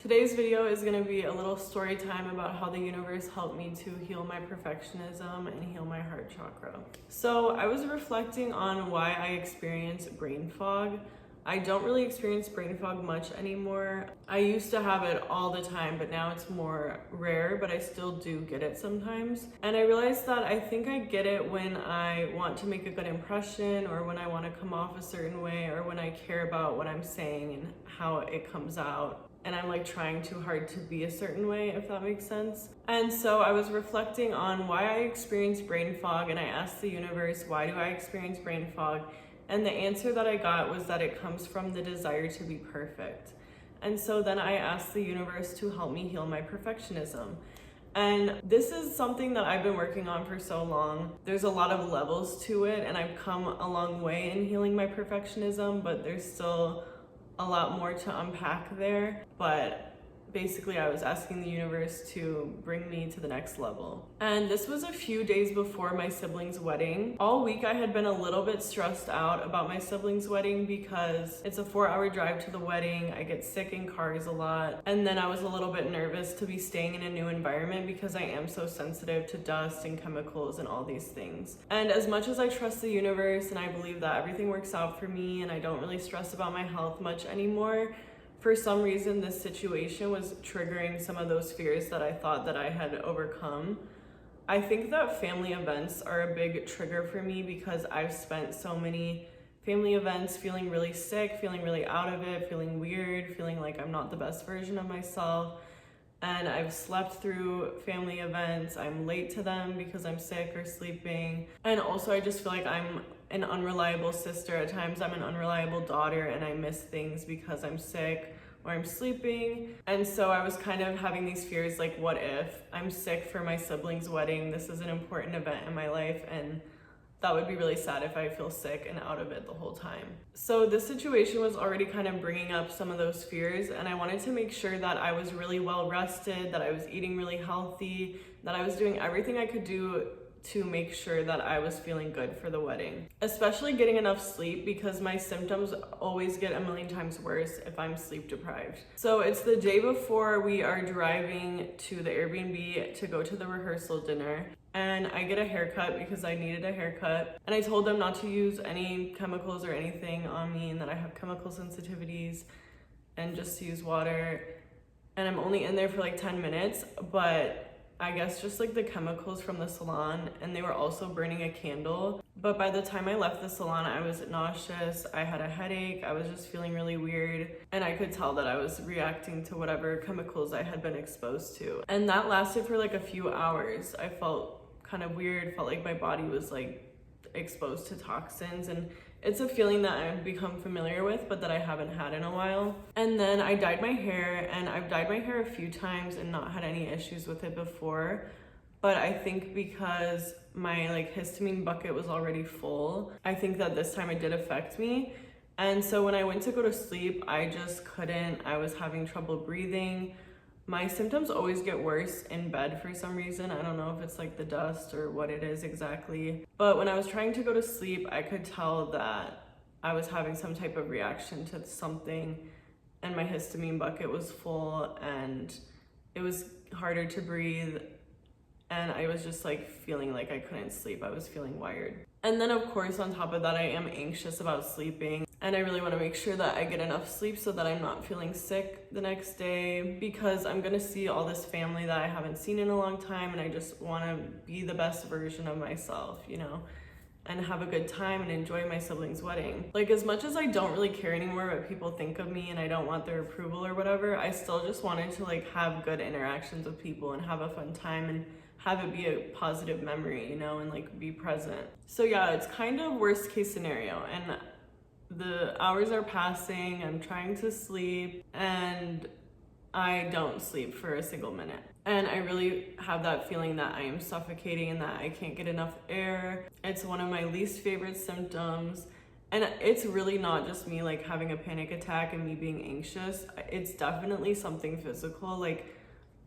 Today's video is going to be a little story time about how the universe helped me to heal my perfectionism and heal my heart chakra. So I was reflecting on why I experience brain fog. I don't really experience brain fog much anymore. I used to have it all the time, but now it's more rare, but I still do get it sometimes. And I realized that I think I get it when I want to make a good impression, or when I want to come off a certain way, or when I care about what I'm saying and how it comes out. And I'm like trying too hard to be a certain way, if that makes sense. And so I was reflecting on why I experience brain fog, and I asked the universe, why do I experience brain fog? And the answer that I got was that it comes from the desire to be perfect. And so then I asked the universe to help me heal my perfectionism. And this is something that I've been working on for so long. There's a lot of levels to it, and I've come a long way in healing my perfectionism, but there's still a lot more to unpack there. But basically I was asking the universe to bring me to the next level. And this was a few days before my siblings' wedding. All week I had been a little bit stressed out about my siblings' wedding because it's a 4-hour drive to the wedding. I get sick in cars a lot. And then I was a little bit nervous to be staying in a new environment because I am so sensitive to dust and chemicals and all these things. And as much as I trust the universe and I believe that everything works out for me and I don't really stress about my health much anymore, for some reason, this situation was triggering some of those fears that I thought that I had overcome. I think that family events are a big trigger for me because I've spent so many family events feeling really sick, feeling really out of it, feeling weird, feeling like I'm not the best version of myself. And I've slept through family events. I'm late to them because I'm sick or sleeping. And also I just feel like I'm an unreliable sister. At times I'm an unreliable daughter and I miss things because I'm sick or I'm sleeping. And so I was kind of having these fears like, what if I'm sick for my siblings' wedding? This is an important event in my life, and that would be really sad if I feel sick and out of it the whole time. So this situation was already kind of bringing up some of those fears, and I wanted to make sure that I was really well rested, that I was eating really healthy, that I was doing everything I could do to make sure that I was feeling good for the wedding. Especially getting enough sleep, because my symptoms always get a million times worse if I'm sleep deprived. So it's the day before we are driving to the Airbnb to go to the rehearsal dinner. And I get a haircut because I needed a haircut. And I told them not to use any chemicals or anything on me and that I have chemical sensitivities and just use water. And I'm only in there for like 10 minutes, but I guess just like the chemicals from the salon, and they were also burning a candle. But by the time I left the salon, I was nauseous, I had a headache, I was just feeling really weird, and I could tell that I was reacting to whatever chemicals I had been exposed to. And that lasted for like a few hours. I felt kind of weird, felt like my body was like exposed to toxins, and it's a feeling that I've become familiar with, but that I haven't had in a while. And then I dyed my hair, and I've dyed my hair a few times and not had any issues with it before. But I think because my like histamine bucket was already full, I think that this time it did affect me. And so when I went to go to sleep, I just couldn't. I was having trouble breathing. My symptoms always get worse in bed for some reason. I don't know if it's like the dust or what it is exactly. But when I was trying to go to sleep, I could tell that I was having some type of reaction to something, and my histamine bucket was full and it was harder to breathe. And I was just like feeling like I couldn't sleep. I was feeling wired. And then of course, on top of that, I am anxious about sleeping. And I really want to make sure that I get enough sleep so that I'm not feeling sick the next day, because I'm going to see all this family that I haven't seen in a long time. And I just want to be the best version of myself, you know, and have a good time and enjoy my siblings' wedding. Like, as much as I don't really care anymore what people think of me and I don't want their approval or whatever, I still just wanted to like have good interactions with people and have a fun time and have it be a positive memory, you know, and like be present. So yeah, it's kind of worst case scenario, and the hours are passing, I'm trying to sleep, and I don't sleep for a single minute. And I really have that feeling that I am suffocating and that I can't get enough air. It's one of my least favorite symptoms. And it's really not just me like having a panic attack and me being anxious. It's definitely something physical. Like,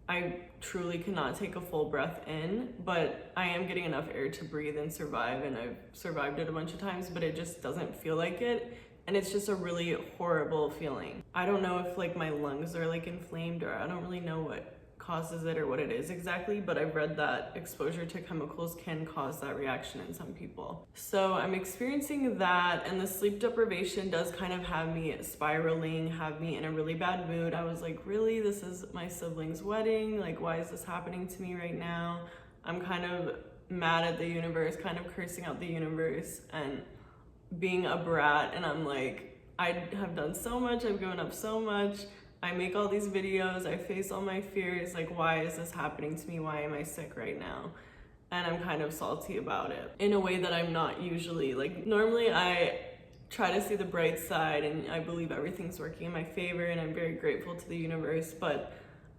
I truly cannot take a full breath in, but I am getting enough air to breathe and survive, and I've survived it a bunch of times, but it just doesn't feel like it. and it's just a really horrible feeling. I don't know if like my lungs are like inflamed, or I don't really know what causes it or what it is exactly, but I've read that exposure to chemicals can cause that reaction in some people. So I'm experiencing that, and the sleep deprivation does kind of have me spiraling, have me in a really bad mood. I was like, really, this is my sibling's wedding? Like, why is this happening to me right now? I'm kind of mad at the universe, kind of cursing out the universe and being a brat, and I'm like, I have done so much, I've given up so much, I make all these videos, I face all my fears, like, why is this happening to me? Why am I sick right now? And I'm kind of salty about it in a way that I'm not usually. Like, normally I try to see the bright side, and I believe everything's working in my favor, and I'm very grateful to the universe, but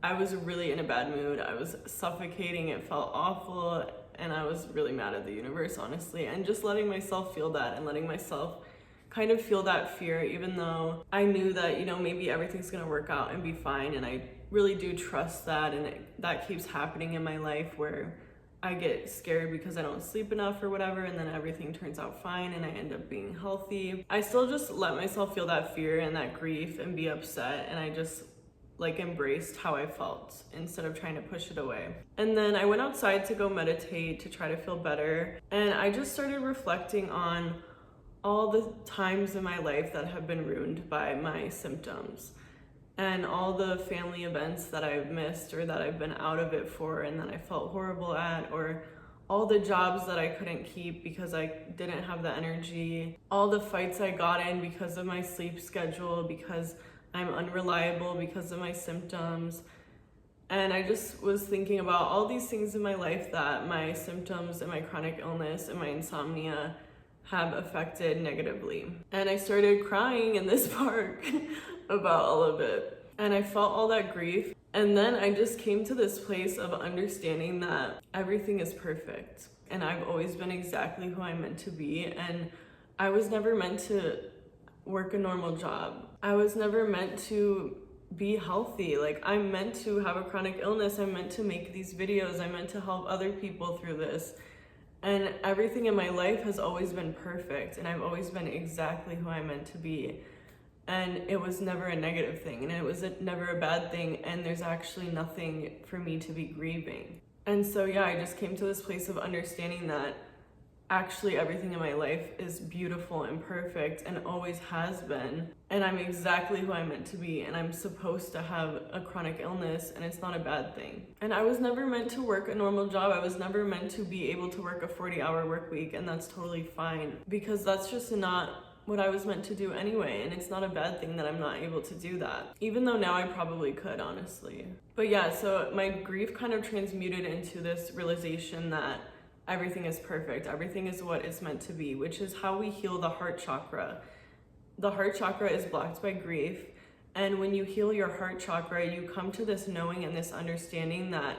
I was really in a bad mood. I was suffocating, it felt awful, and I was really mad at the universe, honestly, and just letting myself feel that and letting myself kind of feel that fear, even though I knew that, you know, maybe everything's gonna work out and be fine, and I really do trust that, and that keeps happening in my life where I get scared because I don't sleep enough or whatever, and then everything turns out fine and I end up being healthy. I still just let myself feel that fear and that grief and be upset, and I just like embraced how I felt instead of trying to push it away. And then I went outside to go meditate to try to feel better, and I just started reflecting on all the times in my life that have been ruined by my symptoms, and all the family events that I've missed or that I've been out of it for and that I felt horrible at, or all the jobs that I couldn't keep because I didn't have the energy, all the fights I got in because of my sleep schedule, because I'm unreliable because of my symptoms. And I just was thinking about all these things in my life that my symptoms and my chronic illness and my insomnia have affected negatively. And I started crying in this park about all of it. And I felt all that grief. And then I just came to this place of understanding that everything is perfect. And I've always been exactly who I'm meant to be. And I was never meant to work a normal job. I was never meant to be healthy. Like, I'm meant to have a chronic illness. I'm meant to make these videos. I'm meant to help other people through this. And everything in my life has always been perfect, and I've always been exactly who I'm meant to be. And it was never a negative thing, and it was never a bad thing, and there's actually nothing for me to be grieving. And so yeah, I just came to this place of understanding that actually everything in my life is beautiful and perfect and always has been, and I'm exactly who I'm meant to be, and I'm supposed to have a chronic illness, and it's not a bad thing. And I was never meant to work a normal job. I was never meant to be able to work a 40-hour work week, and that's totally fine, because that's just not what I was meant to do anyway, and it's not a bad thing that I'm not able to do that, even though now I probably could, honestly. But yeah, so my grief kind of transmuted into this realization that everything is perfect, everything is what it's meant to be, which is how we heal the heart chakra. The heart chakra is blocked by grief, and when you heal your heart chakra, you come to this knowing and this understanding that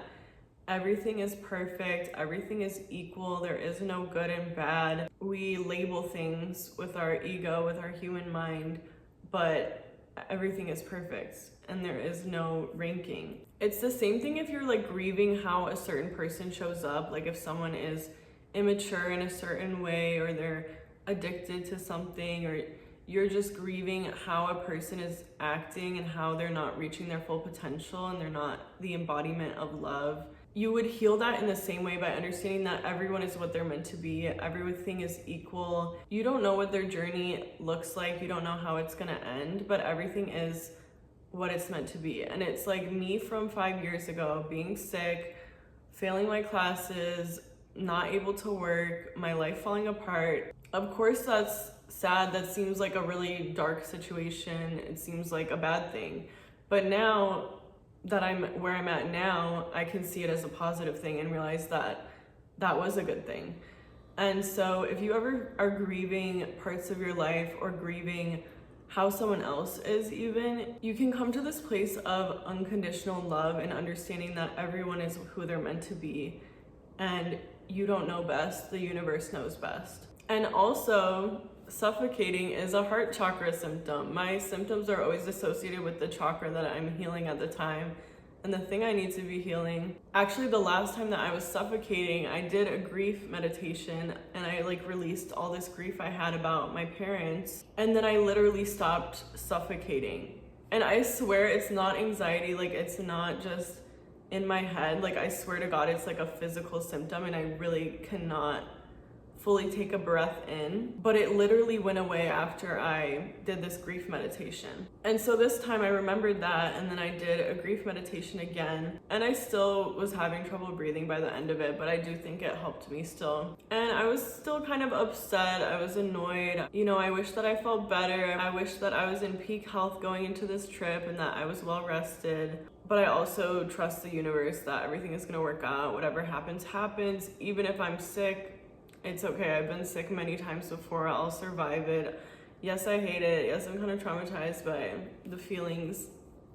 everything is perfect, everything is equal, there is no good and bad. We label things with our ego, with our human mind, but everything is perfect and there is no ranking. It's the same thing if you're like grieving how a certain person shows up, like if someone is immature in a certain way, or they're addicted to something, or you're just grieving how a person is acting and how they're not reaching their full potential and they're not the embodiment of love. You would heal that in the same way by understanding that everyone is what they're meant to be. Everything is equal. You don't know what their journey looks like. You don't know how it's gonna end, but everything is what it's meant to be. And it's like me from 5 years ago, being sick, failing my classes, not able to work, my life falling apart. Of course, that's sad. That seems like a really dark situation. It seems like a bad thing. But now that I'm where I'm at now, I can see it as a positive thing and realize that that was a good thing. And so if you ever are grieving parts of your life or grieving how someone else is even, you can come to this place of unconditional love and understanding that everyone is who they're meant to be, and you don't know best, the universe knows best. And also, suffocating is a heart chakra symptom. My symptoms are always associated with the chakra that I'm healing at the time. and the thing I need to be healing. Actually, the last time that I was suffocating, I did a grief meditation, and I like released all this grief I had about my parents, and then I literally stopped suffocating. And I swear it's not anxiety, like it's not just in my head, like I swear to God it's like a physical symptom, and I really cannot fully take a breath in, but it literally went away after I did this grief meditation. And so this time I remembered that, and then I did a grief meditation again, and I still was having trouble breathing by the end of it, but I do think it helped me still. And I was still kind of upset, I was annoyed, you know, I wish that I felt better, I wish that I was in peak health going into this trip and that I was well rested. But I also trust the universe that everything is gonna work out, whatever happens, happens. Even if I'm sick, it's okay. I've been sick many times before. I'll survive it. Yes, I hate it. Yes, I'm kind of traumatized by the feelings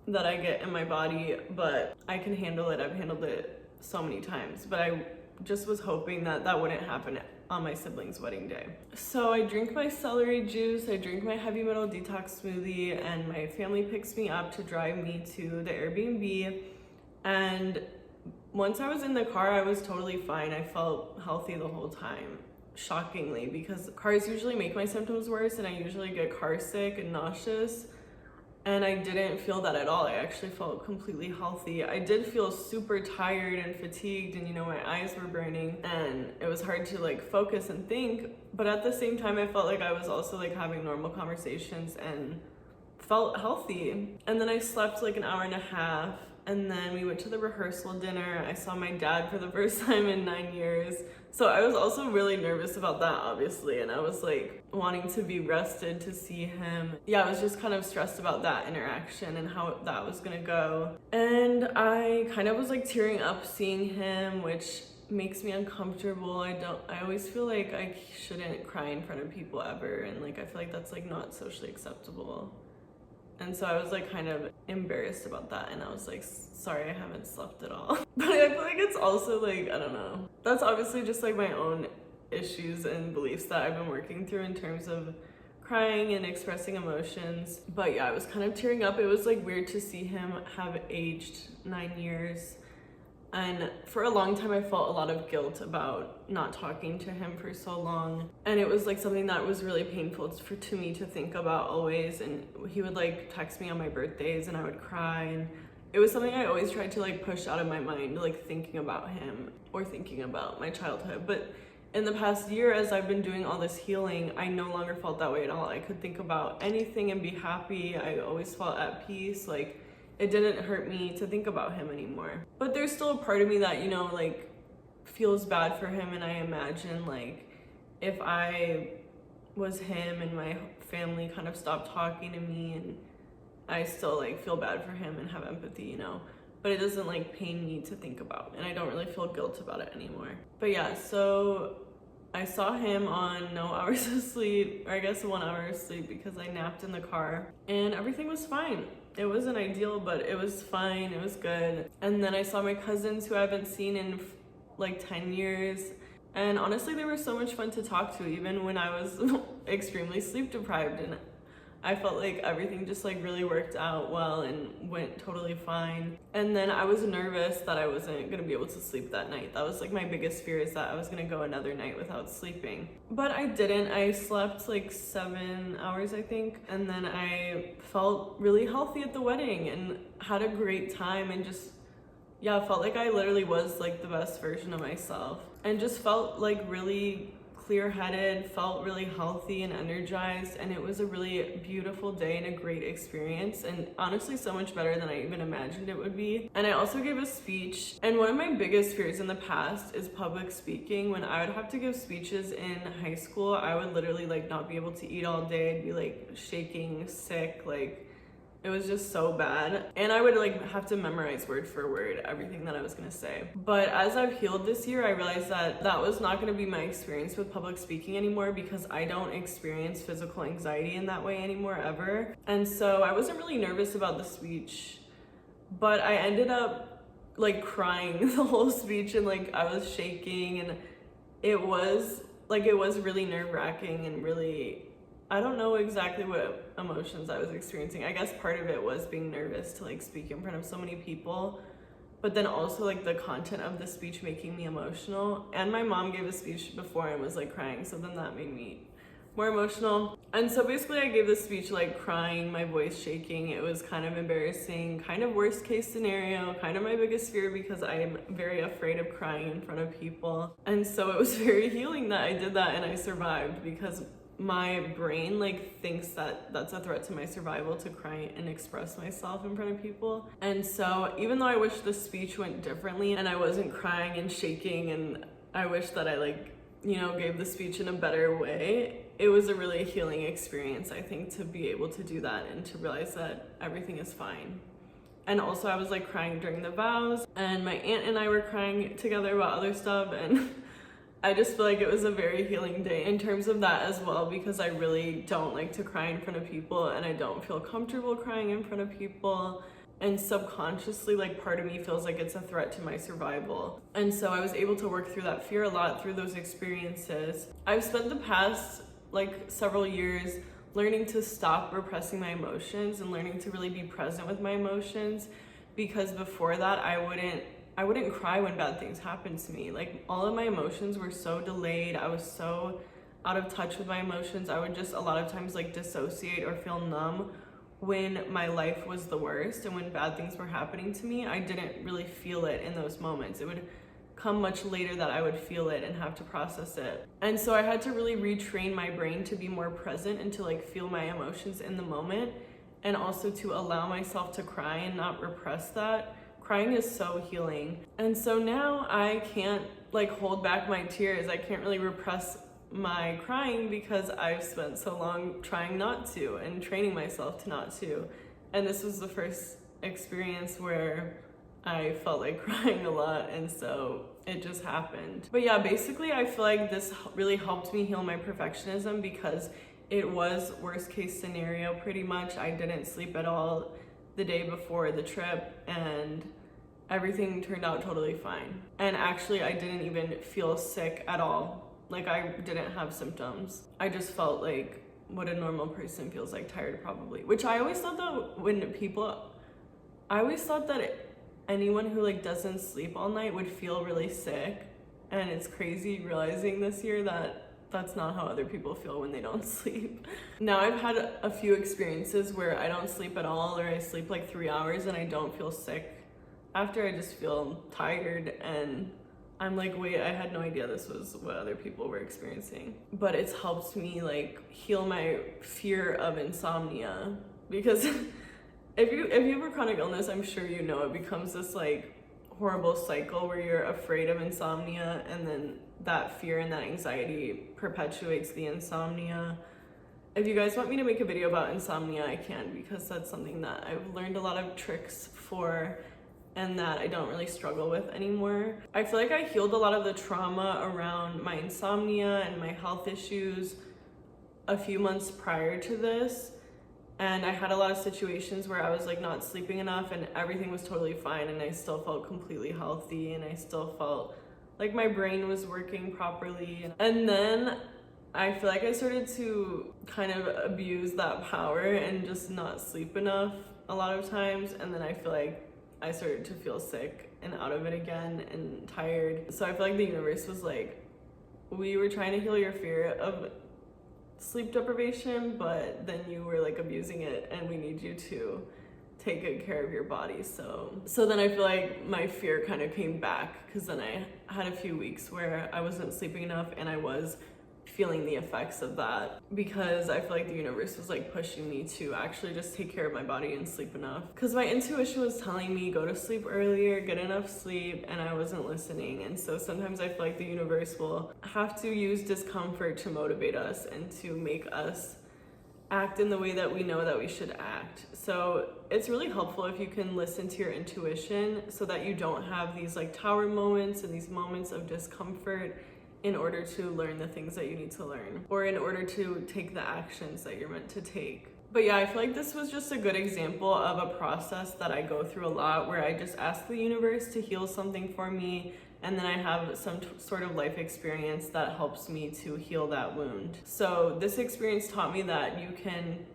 that I get in my body, but I can handle it. I've handled it so many times, but I just was hoping that that wouldn't happen on my sibling's wedding day. So I drink my celery juice, I drink my heavy metal detox smoothie, and my family picks me up to drive me to the Airbnb. And once I was in the car, I was totally fine. I felt healthy the whole time, shockingly, because cars usually make my symptoms worse, and I usually get car sick and nauseous, and I didn't feel that at all. I actually felt completely healthy. I did feel super tired and fatigued, and you know, my eyes were burning, and it was hard to like focus and think, but at the same time I felt like I was also like having normal conversations and felt healthy. And then I slept like an hour and a half, and then we went to the rehearsal dinner. I saw my dad for the first time in 9 years. So I was also really nervous about that, obviously. And I was like wanting to be rested to see him. Yeah, I was just kind of stressed about that interaction and how that was gonna go. And I kind of was like tearing up seeing him, which makes me uncomfortable. I always feel like I shouldn't cry in front of people ever. And like, I feel like that's like not socially acceptable. And so I was like kind of embarrassed about that, and I was like, sorry, I haven't slept at all. But I feel like it's also like, I don't know. That's obviously just like my own issues and beliefs that I've been working through in terms of crying and expressing emotions. But yeah, I was kind of tearing up. It was like weird to see him have aged 9 years. And for a long time, I felt a lot of guilt about not talking to him for so long. And it was like something that was really painful to me to think about always. And he would like text me on my birthdays and I would cry. And it was something I always tried to like push out of my mind, like thinking about him or thinking about my childhood. But in the past year, as I've been doing all this healing, I no longer felt that way at all. I could think about anything and be happy. I always felt at peace. Like, it didn't hurt me to think about him anymore. But there's still a part of me that, you know, like feels bad for him. And I imagine like if I was him and my family kind of stopped talking to me, and I still like feel bad for him and have empathy, you know, but it doesn't like pain me to think about, and I don't really feel guilt about it anymore. But yeah, so I saw him on no hours of sleep, or I guess 1 hour of sleep, because I napped in the car, and everything was fine. It wasn't ideal, but it was fine, it was good. And then I saw my cousins who I haven't seen in like 10 years. And honestly, they were so much fun to talk to, even when I was extremely sleep deprived. And I felt like everything just like really worked out well and went totally fine. And then I was nervous that I wasn't gonna be able to sleep that night. That was like my biggest fear, is that I was gonna go another night without sleeping. But I didn't. I slept like 7 hours, I think. And then I felt really healthy at the wedding and had a great time, and just, yeah, felt like I literally was like the best version of myself, and just felt like really clear-headed, felt really healthy and energized. And it was a really beautiful day and a great experience, and honestly so much better than I even imagined it would be. And I also gave a speech, and one of my biggest fears in the past is public speaking. When I would have to give speeches in high school, I would literally like not be able to eat all day. I'd be like shaking, sick, like it was just so bad. And I would like have to memorize word for word everything that I was gonna say. But as I've healed this year, I realized that that was not gonna be my experience with public speaking anymore, because I don't experience physical anxiety in that way anymore, ever. And so I wasn't really nervous about the speech, but I ended up like crying the whole speech, and like I was shaking, and it was really nerve-wracking and really, I don't know exactly what emotions I was experiencing. I guess part of it was being nervous to like speak in front of so many people, but then also like the content of the speech making me emotional. And my mom gave a speech before and was like crying, so then that made me more emotional. And so basically I gave this speech like crying, my voice shaking. It was kind of embarrassing, kind of worst case scenario, kind of my biggest fear because I am very afraid of crying in front of people. And so it was very healing that I did that and I survived, because my brain like thinks that that's a threat to my survival to cry and express myself in front of people. And so even though I wish the speech went differently and I wasn't crying and shaking, and I wish that I like, you know, gave the speech in a better way, it was a really healing experience, I think, to be able to do that and to realize that everything is fine. And also I was like crying during the vows, and my aunt and I were crying together about other stuff, and I just feel like it was a very healing day in terms of that as well, because I really don't like to cry in front of people and I don't feel comfortable crying in front of people. And subconsciously, like, part of me feels like it's a threat to my survival. And so I was able to work through that fear a lot through those experiences. I've spent the past like several years learning to stop repressing my emotions and learning to really be present with my emotions, because before that I wouldn't cry when bad things happened to me. Like, all of my emotions were so delayed. I was so out of touch with my emotions. I would just a lot of times like dissociate or feel numb when my life was the worst, and when bad things were happening to me, I didn't really feel it in those moments. It would come much later that I would feel it and have to process it. And so I had to really retrain my brain to be more present and to like feel my emotions in the moment, and also to allow myself to cry and not repress that. Crying is so healing. And so now I can't like hold back my tears. I can't really repress my crying because I've spent so long trying not to and training myself to not to. And this was the first experience where I felt like crying a lot, and so it just happened. But yeah, basically I feel like this really helped me heal my perfectionism, because it was worst case scenario pretty much. I didn't sleep at all the day before the trip and everything turned out totally fine. And actually I didn't even feel sick at all. Like, I didn't have symptoms. I just felt like what a normal person feels like, tired probably. Which I always thought that I always thought that anyone who like doesn't sleep all night would feel really sick. And it's crazy realizing this year that that's not how other people feel when they don't sleep. Now I've had a few experiences where I don't sleep at all, or I sleep like 3 hours and I don't feel sick after. I just feel tired, and I'm like, wait, I had no idea this was what other people were experiencing. But it's helped me like heal my fear of insomnia, because if you have a chronic illness, I'm sure you know it becomes this like horrible cycle where you're afraid of insomnia, and then that fear and that anxiety perpetuates the insomnia. If you guys want me to make a video about insomnia, I can, because that's something that I've learned a lot of tricks for and that I don't really struggle with anymore. I feel like I healed a lot of the trauma around my insomnia and my health issues a few months prior to this. And I had a lot of situations where I was like not sleeping enough and everything was totally fine, and I still felt completely healthy, and I still felt like my brain was working properly. And then I feel like I started to kind of abuse that power and just not sleep enough a lot of times. And then I feel like I started to feel sick and out of it again and tired. So I feel like the universe was like, we were trying to heal your fear of sleep deprivation, but then you were like abusing it, and we need you to take good care of your body. So then I feel like my fear kind of came back, because then I had a few weeks where I wasn't sleeping enough and I was feeling the effects of that, because I feel like the universe was like pushing me to actually just take care of my body and sleep enough, because my intuition was telling me go to sleep earlier, get enough sleep, and I wasn't listening. And so sometimes I feel like the universe will have to use discomfort to motivate us and to make us act in the way that we know that we should act. So it's really helpful if you can listen to your intuition, so that you don't have these like tower moments and these moments of discomfort, in order to learn the things that you need to learn, or in order to take the actions that you're meant to take. But yeah, I feel like this was just a good example of a process that I go through a lot, where I just ask the universe to heal something for me, and then I have some sort of life experience that helps me to heal that wound. So this experience taught me that you can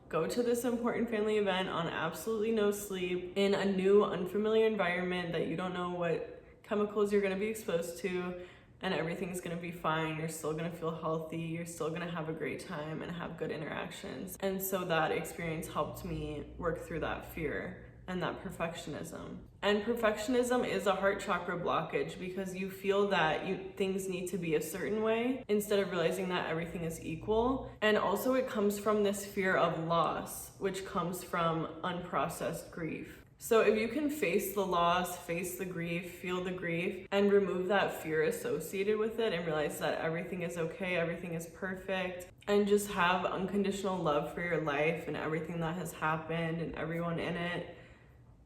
go to this important family event on absolutely no sleep in a new unfamiliar environment that you don't know what chemicals you're going to be exposed to, and everything's going to be fine. You're still going to feel healthy, you're still going to have a great time and have good interactions. And so that experience helped me work through that fear and that perfectionism. And perfectionism is a heart chakra blockage because you feel that things need to be a certain way instead of realizing that everything is equal. And also it comes from this fear of loss, which comes from unprocessed grief. So if you can face the loss, face the grief, feel the grief, and remove that fear associated with it and realize that everything is okay, everything is perfect, and just have unconditional love for your life and everything that has happened and everyone in it,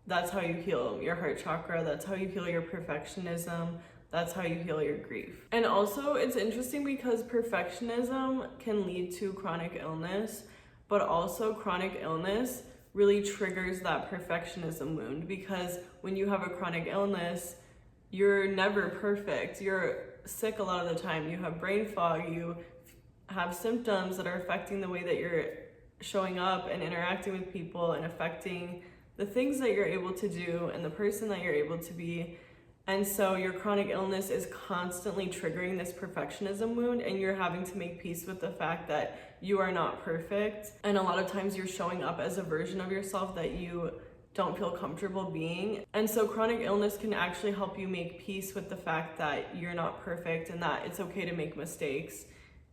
that's how you heal your heart chakra. That's how you heal your perfectionism. That's how you heal your grief. And also it's interesting because perfectionism can lead to chronic illness, but also chronic illness really triggers that perfectionism wound, because when you have a chronic illness, you're never perfect. You're sick a lot of the time. You have brain fog. You have symptoms that are affecting the way that you're showing up and interacting with people and affecting the things that you're able to do and the person that you're able to be. And so your chronic illness is constantly triggering this perfectionism wound, and you're having to make peace with the fact that you are not perfect. And a lot of times you're showing up as a version of yourself that you don't feel comfortable being. And so chronic illness can actually help you make peace with the fact that you're not perfect and that it's okay to make mistakes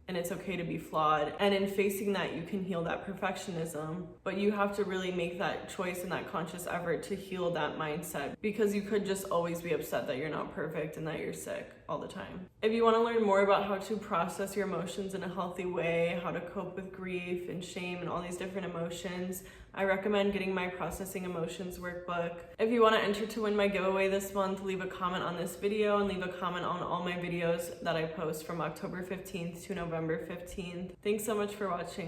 and it's okay to be flawed. And in facing that, you can heal that perfectionism, but you have to really make that choice and that conscious effort to heal that mindset, because you could just always be upset that you're not perfect and that you're sick all the time. If you want to learn more about how to process your emotions in a healthy way, how to cope with grief and shame and all these different emotions, I recommend getting my Processing Emotions Workbook. If you want to enter to win my giveaway this month, leave a comment on this video and leave a comment on all my videos that I post from October 15th to November 15th. Thanks so much for watching.